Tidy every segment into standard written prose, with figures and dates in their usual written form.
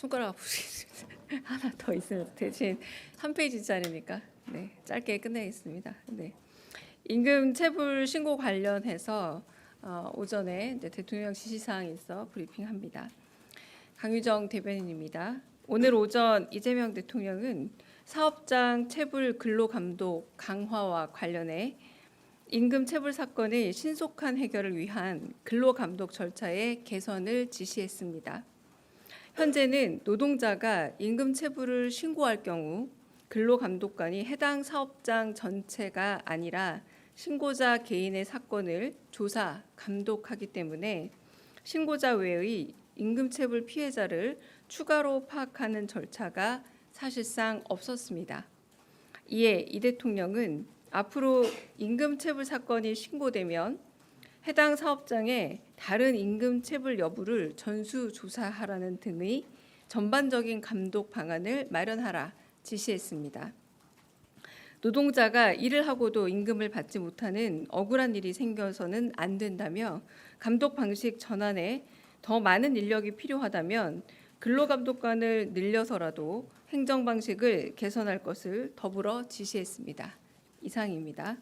손가락 아프시겠습니다. 하나 더 있으면 대신 한 페이지짜리니까 네, 짧게 끝내겠습니다. 네. 임금 체불 신고 관련해서 오전에 대통령 지시사항이 있어 브리핑합니다. 강유정 대변인입니다. 오늘 오전 이재명 대통령은 사업장 체불 근로감독 강화와 관련해 임금 체불 사건의 신속한 해결을 위한 근로감독 절차의 개선을 지시했습니다. 현재는 노동자가 임금 체불을 신고할 경우 근로감독관이 해당 사업장 전체가 아니라 신고자 개인의 사건을 조사, 감독하기 때문에 신고자 외의 임금체불 피해자를 추가로 파악하는 절차가 사실상 없었습니다. 이에 이 대통령은 앞으로 임금체불 사건이 신고되면 해당 사업장의 다른 임금체불 여부를 전수조사하라는 등의 전반적인 감독 방안을 마련하라 지시했습니다. 노동자가 일을 하고도 임금을 받지 못하는 억울한 일이 생겨서는 안 된다며 감독 방식 전환에 더 많은 인력이 필요하다면 근로감독관을 늘려서라도 행정 방식을 개선할 것을 더불어 지시했습니다. 이상입니다.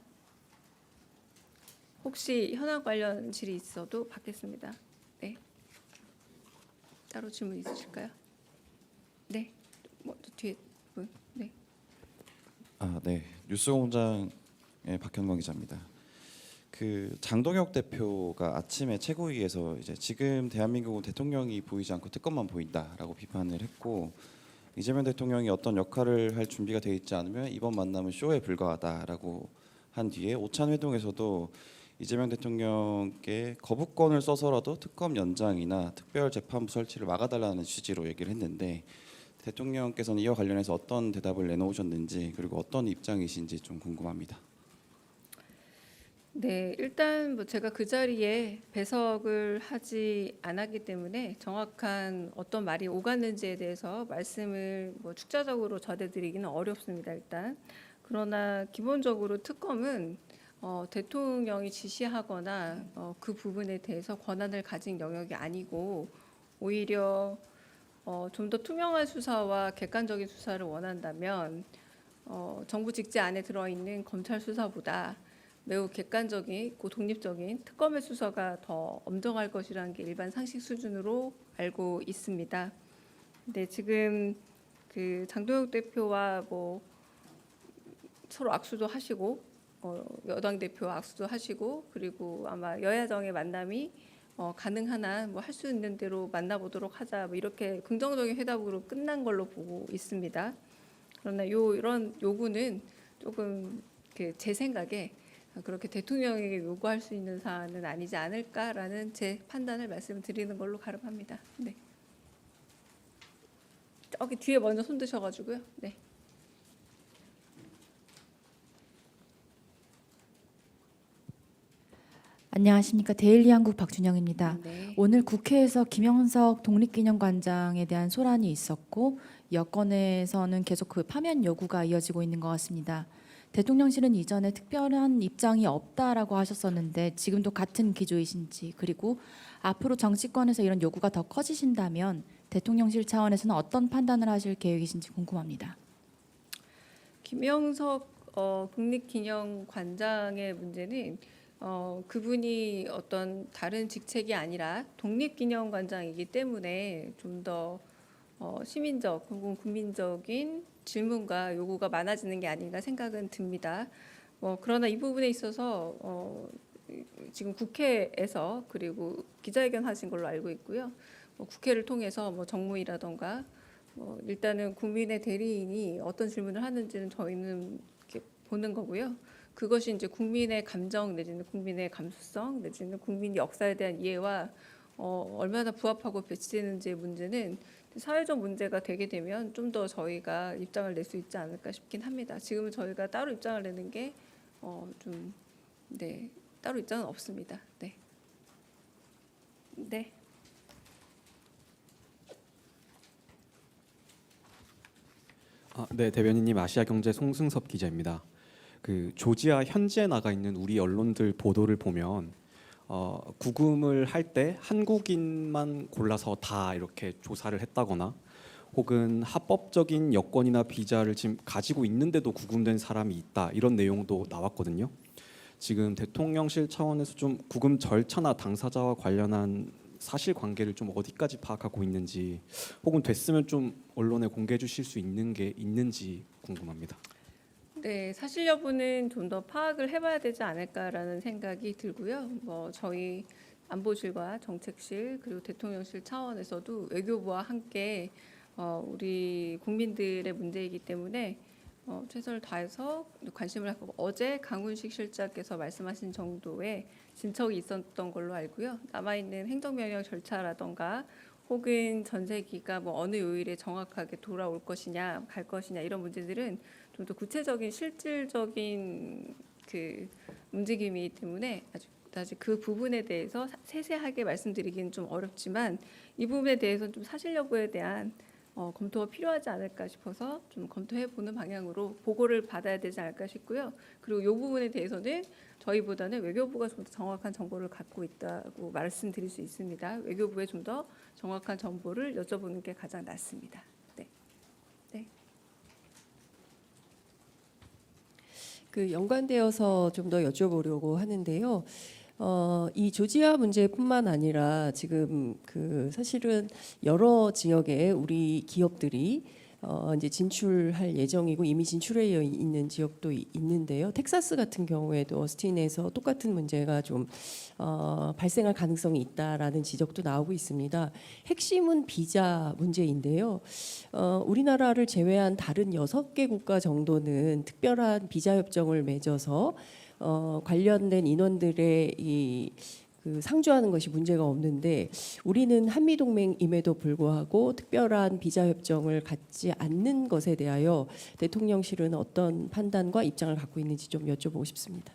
혹시 현황 관련 질의 있어도 받겠습니다. 네. 따로 질문 있으실까요? 네. 먼저 뒤에 분. 네. 네. 뉴스공장의 박현광 기자입니다. 장동혁 대표가 아침에 최고위에서 이제 지금 대한민국은 대통령이 보이지 않고 특검만 보인다라고 비판을 했고, 이재명 대통령이 어떤 역할을 할 준비가 되어 있지 않으면 이번 만남은 쇼에 불과하다라고 한 뒤에 오찬 회동에서도 이재명 대통령께 거부권을 써서라도 특검 연장이나 특별재판부 설치를 막아달라는 취지로 얘기를 했는데, 대통령께서는 이와 관련해서 어떤 대답을 내놓으셨는지, 그리고 어떤 입장이신지 좀 궁금합니다. 네, 일단 제가 그 자리에 배석을 하지 않았기 때문에 정확한 어떤 말이 오갔는지에 대해서 말씀을 축자적으로 전해드리기는 어렵습니다. 일단 그러나 기본적으로 특검은 대통령이 지시하거나 그 부분에 대해서 권한을 가진 영역이 아니고, 오히려 좀 더 투명한 수사와 객관적인 수사를 원한다면 정부 직제 안에 들어있는 검찰 수사보다 매우 객관적이고 독립적인 특검의 수사가 더 엄정할 것이라는 게 일반 상식 수준으로 알고 있습니다. 근데 지금 장동혁 대표와 서로 악수도 하시고 여당 대표와 악수도 하시고, 그리고 아마 여야정의 만남이 가능한 할 수 있는 대로 만나보도록 하자, 이렇게 긍정적인 회담으로 끝난 걸로 보고 있습니다. 그러나 이런 요구는 조금 제 생각에 그렇게 대통령에게 요구할 수 있는 사안은 아니지 않을까라는 제 판단을 말씀드리는 걸로 가름합니다. 네. 저기 뒤에 먼저 손 드셔가지고요. 네. 안녕하십니까. 데일리 한국 박준영입니다. 네. 오늘 국회에서 김영석 독립기념관장에 대한 소란이 있었고, 여권에서는 계속 그 파면 요구가 이어지고 있는 것 같습니다. 대통령실은 이전에 특별한 입장이 없다라고 하셨었는데 지금도 같은 기조이신지, 그리고 앞으로 정치권에서 이런 요구가 더 커지신다면 대통령실 차원에서는 어떤 판단을 하실 계획이신지 궁금합니다. 김영석 국립기념관장의 문제는 그분이 어떤 다른 직책이 아니라 독립기념관장이기 때문에 좀 더 시민적 혹은 국민적인 질문과 요구가 많아지는 게 아닌가 생각은 듭니다. 그러나 이 부분에 있어서 지금 국회에서, 그리고 기자회견 하신 걸로 알고 있고요. 국회를 통해서 정무위라던가 일단은 국민의 대리인이 어떤 질문을 하는지는 저희는 이렇게 보는 거고요. 그것이 이제 국민의 감정 내지는 국민의 감수성 내지는 국민 역사에 대한 이해와 얼마나 부합하고 배치되는지의 문제는 사회적 문제가 되게 되면 좀 더 저희가 입장을 낼 수 있지 않을까 싶긴 합니다. 지금은 저희가 따로 입장을 내는 게 따로 입장은 없습니다. 네. 네. 네, 대변인님, 아시아경제 송승섭 기자입니다. 조지아 현지에 나가 있는 우리 언론들 보도를 보면 구금을 할 때 한국인만 골라서 다 이렇게 조사를 했다거나 혹은 합법적인 여권이나 비자를 지금 가지고 있는데도 구금된 사람이 있다 이런 내용도 나왔거든요. 지금 대통령실 차원에서 좀 구금 절차나 당사자와 관련한 사실관계를 좀 어디까지 파악하고 있는지 혹은 됐으면 좀 언론에 공개해 주실 수 있는 게 있는지 궁금합니다. 네, 사실 여부는 좀 더 파악을 해봐야 되지 않을까라는 생각이 들고요. 뭐 저희 안보실과 정책실 그리고 대통령실 차원에서도 외교부와 함께 우리 국민들의 문제이기 때문에 최선을 다해서 관심을 갖고 어제 강훈식 실장께서 말씀하신 정도의 진척이 있었던 걸로 알고요. 남아있는 행정명령 절차라던가 혹은 전세기가 뭐 어느 요일에 정확하게 돌아올 것이냐 갈 것이냐 이런 문제들은 좀 더 구체적인 실질적인 그 움직임이기 때문에 아직 그 부분에 대해서 세세하게 말씀드리기는 좀 어렵지만 이 부분에 대해서는 좀 사실 여부에 대한 검토가 필요하지 않을까 싶어서 좀 검토해 보는 방향으로 보고를 받아야 되지 않을까 싶고요. 그리고 이 부분에 대해서는 저희보다는 외교부가 좀 더 정확한 정보를 갖고 있다고 말씀드릴 수 있습니다. 외교부에 좀 더 정확한 정보를 여쭤보는 게 가장 낫습니다. 네. 네. 그 연관되어서 좀 더 여쭤보려고 하는데요. 이 조지아 문제뿐만 아니라 지금 그 사실은 여러 지역에 우리 기업들이 이제 진출할 예정이고 이미 진출해 있는 지역도 있는데요. 텍사스 같은 경우에도 어스틴에서 똑같은 문제가 좀 발생할 가능성이 있다라는 지적도 나오고 있습니다. 핵심은 비자 문제인데요. 우리나라를 제외한 다른 6개 국가 정도는 특별한 비자 협정을 맺어서 관련된 인원들의 그 상주하는 것이 문제가 없는데 우리는 한미 동맹임에도 불구하고 특별한 비자 협정을 갖지 않는 것에 대하여 대통령실은 어떤 판단과 입장을 갖고 있는지 좀 여쭤보고 싶습니다.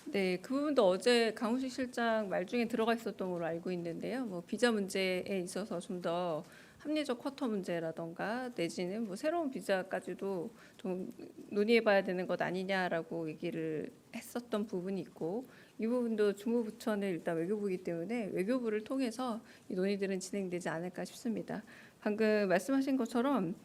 네, 그 부분도 어제 강훈식 실장 말 중에 들어가 있었던 걸로 알고 있는데요. 뭐 비자 문제에 있어서 좀 더 합리적 쿼터 문제라던가 내지는 뭐 새로운 비자까지도 좀 논의해봐야 되는 것 아니냐라고 얘기를 했었던 부분이 있고 이 부분도 주무부처는 일단 외교부이기 때문에 외교부를 통해서 이 논의들은 진행되지 않을까 싶습니다. 방금 말씀하신 것처럼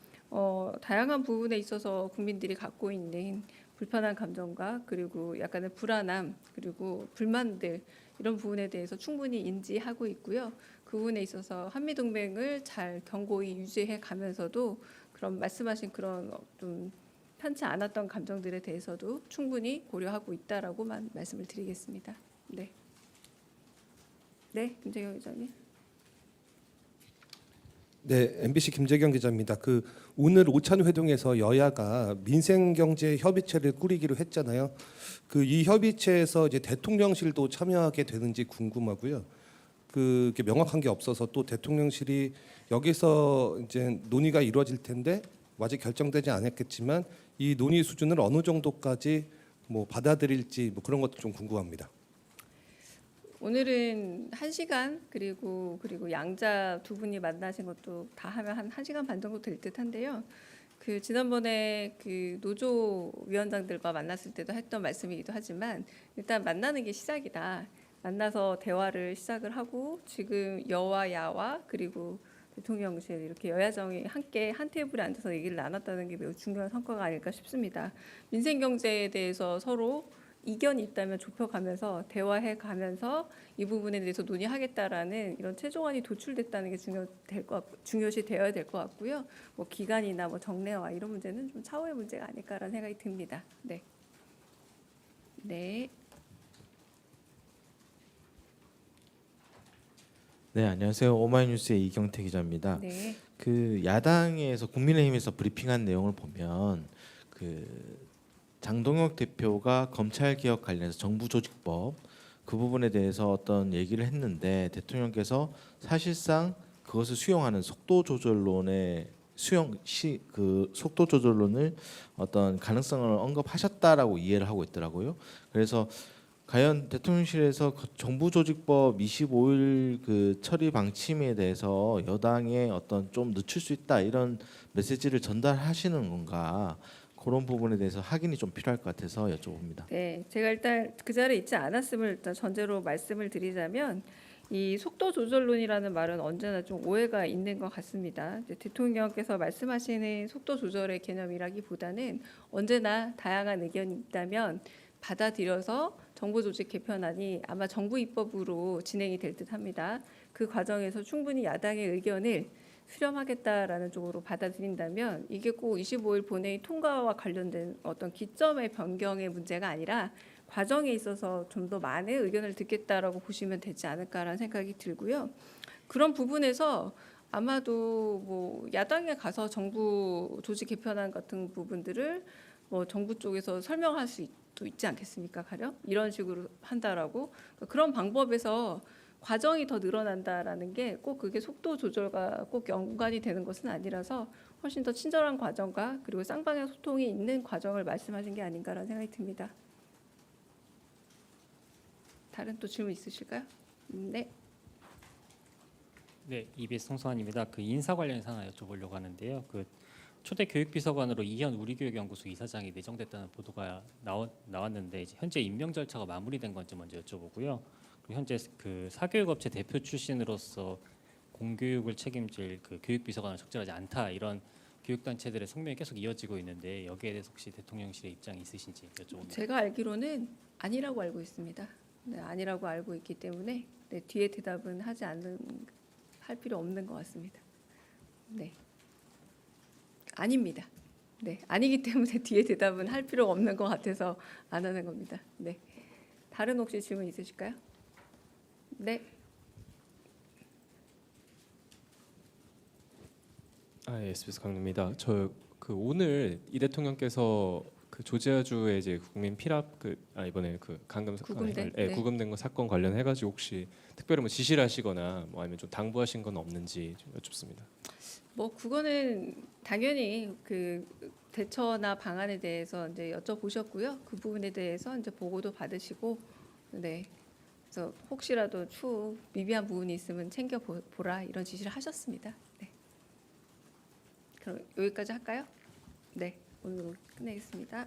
다양한 부분에 있어서 국민들이 갖고 있는 불편한 감정과 그리고 약간의 불안함 그리고 불만들 이런 부분에 대해서 충분히 인지하고 있고요. 그 부분에 있어서 한미 동맹을 잘 견고히 유지해 가면서도 그런 말씀하신 그런 좀 편치 않았던 감정들에 대해서도 충분히 고려하고 있다라고만 말씀을 드리겠습니다. 네. 네, 김재경 기자님. 네, MBC 김재경 기자입니다. 그 오늘 오찬 회동에서 여야가 민생경제 협의체를 꾸리기로 했잖아요. 그 이 협의체에서 이제 대통령실도 참여하게 되는지 궁금하고요. 그게 명확한 게 없어서 또 대통령실이 여기서 이제 논의가 이루어질 텐데 아직 결정되지 않았겠지만 이 논의 수준을 어느 정도까지 뭐 받아들일지 뭐 그런 것도 좀 궁금합니다. 오늘은 1시간 그리고 양자 두 분이 만나신 것도 다 하면 한 1시간 반 정도 될 듯한데요. 그 지난번에 그 노조 위원장들과 만났을 때도 했던 말씀이기도 하지만 일단 만나는 게 시작이다. 만나서 대화를 시작을 하고 지금 여와 야와 그리고 대통령실 이렇게 여야정이 함께 한 테이블에 앉아서 얘기를 나눴다는 게 매우 중요한 성과가 아닐까 싶습니다. 민생 경제에 대해서 서로 이견이 있다면 좁혀가면서 대화해가면서 이 부분에 대해서 논의하겠다라는 이런 최종안이 도출됐다는 게 중요시 되어야 될 것 같고요. 뭐 기간이나 뭐 정례화 이런 문제는 좀 차후의 문제가 아닐까라는 생각이 듭니다. 네. 네. 네, 안녕하세요. 오마이뉴스의 이경태 기자입니다. 네. 그 야당에서 국민의힘에서 브리핑한 내용을 보면 그 장동혁 대표가 검찰 개혁 관련해서 정부조직법 그 부분에 대해서 어떤 얘기를 했는데 대통령께서 사실상 그것을 수용하는 속도 조절론의 속도 조절론을 어떤 가능성을 언급하셨다라고 이해를 하고 있더라고요. 그래서 과연 대통령실에서 정부조직법 25일 그 처리 방침에 대해서 여당에 어떤 좀 늦출 수 있다 이런 메시지를 전달하시는 건가? 그런 부분에 대해서 확인이 좀 필요할 것 같아서 여쭤봅니다. 네, 제가 일단 그 자리에 있지 않았음을 일단 전제로 말씀을 드리자면 이 속도 조절론이라는 말은 언제나 좀 오해가 있는 것 같습니다. 이제 대통령께서 말씀하시는 속도 조절의 개념이라기보다는 언제나 다양한 의견이 있다면 받아들여서 정부 조직 개편안이 아마 정부 입법으로 진행이 될 듯합니다. 그 과정에서 충분히 야당의 의견을 수렴하겠다라는 쪽으로 받아들인다면 이게 꼭 25일 본회의 통과와 관련된 어떤 기점의 변경의 문제가 아니라 과정에 있어서 좀 더 많은 의견을 듣겠다라고 보시면 되지 않을까라는 생각이 들고요. 그런 부분에서 아마도 뭐 야당에 가서 정부 조직 개편안 같은 부분들을 뭐 정부 쪽에서 설명할 수도 있지 않겠습니까? 가령 이런 식으로 한다라고 그런 방법에서 과정이 더 늘어난다라는 게 꼭 그게 속도 조절과 꼭 연관이 되는 것은 아니라서 훨씬 더 친절한 과정과 그리고 쌍방향 소통이 있는 과정을 말씀하신 게 아닌가라는 생각이 듭니다. 다른 또 질문 있으실까요? 네. 네, EBS 송성환입니다. 그 인사 관련해서 하나 여쭤보려고 하는데요. 그 초대 교육비서관으로 이현 우리교육연구소 이사장이 내정됐다는 보도가 나왔는데 이제 현재 임명 절차가 마무리된 건지 먼저 여쭤보고요. 그리고 현재 그 사교육업체 대표 출신으로서 공교육을 책임질 그 교육비서관을 적절하지 않다 이런 교육단체들의 성명이 계속 이어지고 있는데 여기에 대해서 혹시 대통령실의 입장이 있으신지 여쭤봅니다. 제가 알기로는 아니라고 알고 있습니다. 네, 아니라고 알고 있기 때문에 네, 뒤에 대답은 할 필요 없는 것 같습니다. 네, 아닙니다. 네, 아니기 때문에 뒤에 대답은 할 필요가 없는 것 같아서 안 하는 겁니다. 네, 다른 혹시 질문 있으실까요? 네, 예, SBS 강입니다. 저 그 오늘 이 대통령께서 그 조지아주의 이제 국민 피랍 이번에 그 강금 구금된, 예, 네. 구금된 거 사건 관련해 가지고 혹시 특별히 뭐 지시를 하시거나 뭐 아니면 좀 당부하신 건 없는지 좀 여쭙습니다. 뭐 그거는 당연히 그 대처나 방안에 대해서 이제 여쭤보셨고요. 그 부분에 대해서 이제 보고도 받으시고, 네. 그래서 혹시라도 추후 미비한 부분이 있으면 챙겨 보라 이런 지시를 하셨습니다. 네. 그럼 여기까지 할까요? 네, 오늘 끝내겠습니다.